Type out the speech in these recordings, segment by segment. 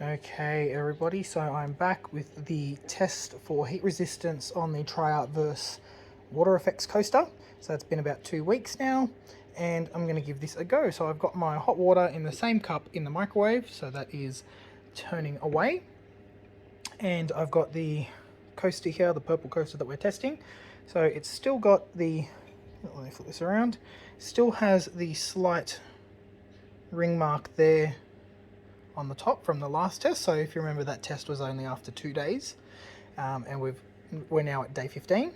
Okay everybody, so I'm back with the test for heat resistance on the TriArt Verse WaterFX coaster. So it's been about 2 weeks now and I'm going to give this a go. So I've got my hot water in the same cup in the microwave, so that is turning away. And I've got the coaster here, the purple coaster that we're testing. So it's still got the, let me flip this around, still has the slight ring mark there on the top from the last test. So if you remember, that test was only after 2 days, and we're now at day 15.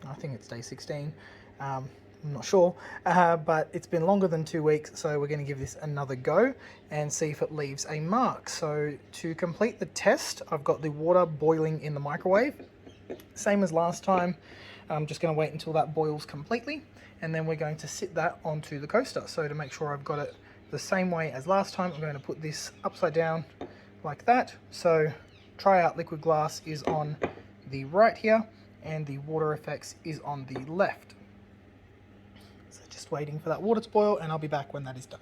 I think it's day 16. I'm not sure, but it's been longer than 2 weeks, so we're going to give this another go and see if it leaves a mark. So to complete the test, I've got the water boiling in the microwave, same as last time. I'm just going to wait until that boils completely, and then we're going to sit that onto the coaster. So to make sure I've got it the same way as last time, I'm going to put this upside down like that. So TriArt liquid glass is on the right here and the WaterFX is on the left. So just waiting for that water to boil, and I'll be back when that is done.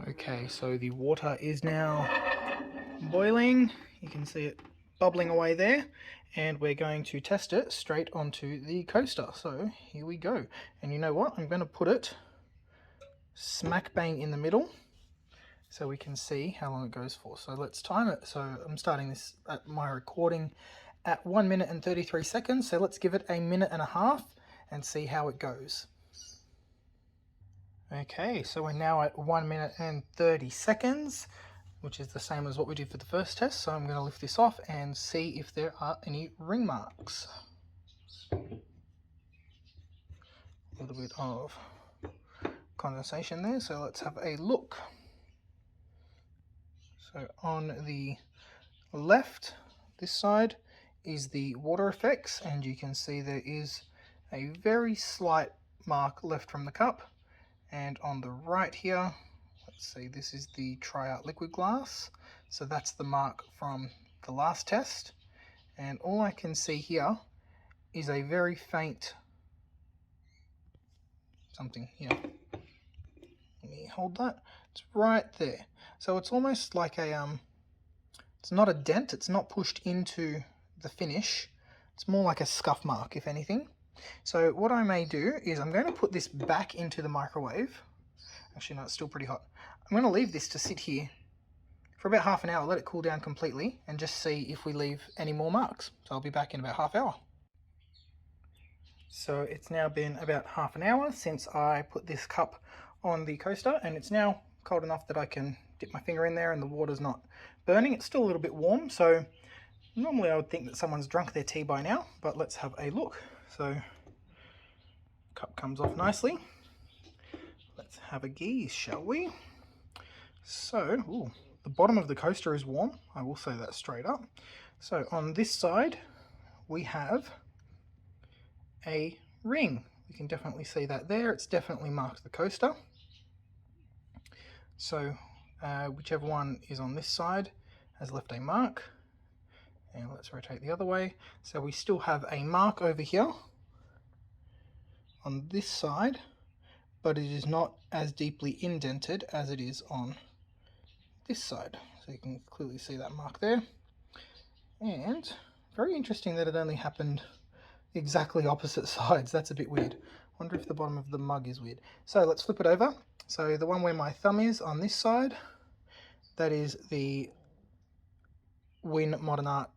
Okay, so the water is now boiling. You can see it bubbling away there, and we're going to test it straight onto the coaster. So here we go. And you know what? I'm going to put it smack bang in the middle so we can see how long it goes for. So let's time it. So I'm starting this at my recording at 1 minute and 33 seconds. So let's give it a minute and a half and see how it goes. Okay, so we're now at 1 minute and 30 seconds, which is the same as what we did for the first test. So I'm going to lift this off and see if there are any ring marks. A little bit of condensation there, so let's have a look. So on the left, this side, is the WaterFX, and you can see there is a very slight mark left from the cup. And on the right here, let's see, this is the TriArt liquid glass, so that's the mark from the last test. And all I can see here is a very faint something here. Let me hold that. It's right there. So it's almost like a it's not a dent, it's not pushed into the finish. It's more like a scuff mark, if anything. So what I may do is I'm going to put this back into the microwave. Actually, no, it's still pretty hot. I'm going to leave this to sit here for about half an hour, let it cool down completely, and just see if we leave any more marks. So I'll be back in about half hour. So it's now been about half an hour since I put this cup on the coaster, and it's now cold enough that I can dip my finger in there and the water's not burning. It's still a little bit warm, so normally I would think that someone's drunk their tea by now, but let's have a look. So cup comes off nicely. Let's have a gaze, shall we? So the bottom of the coaster is warm, I will say that straight up. So on this side we have a ring. You can definitely see that there. It's definitely marked the coaster. So whichever one is on this side has left a mark. And let's rotate the other way. So we still have a mark over here on this side, but it is not as deeply indented as it is on this side. So you can clearly see that mark there. And very interesting that it only happened exactly opposite sides. That's a bit weird. Wonder if the bottom of the mug is weird. So let's flip it over. So the one where my thumb is on this side, that is the Wynn Marvin Art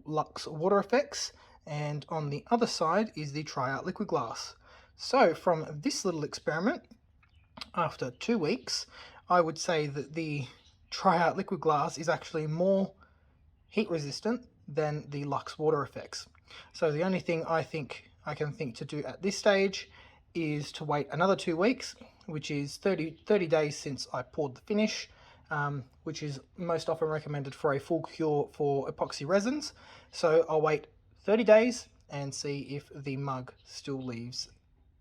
Luxe WaterFX, and on the other side is the TriArt liquid glass. So from this little experiment, after 2 weeks, I would say that the TriArt liquid glass is actually more heat resistant than the Luxe WaterFX. So the only thing I can think to do at this stage is to wait another 2 weeks, which is 30 days since I poured the finish, which is most often recommended for a full cure for epoxy resins. So I'll wait 30 days and see if the mug still leaves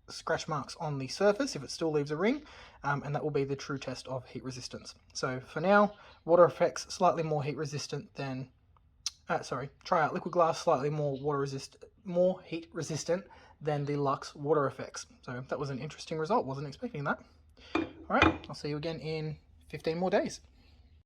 scratch marks on the surface, if it still leaves a ring, and that will be the true test of heat resistance. So for now, WaterFX slightly more heat resistant than TriArt liquid glass slightly more heat resistant than the Luxe WaterFX. So that was an interesting result. Wasn't expecting that. All right, I'll see you again in 15 more days.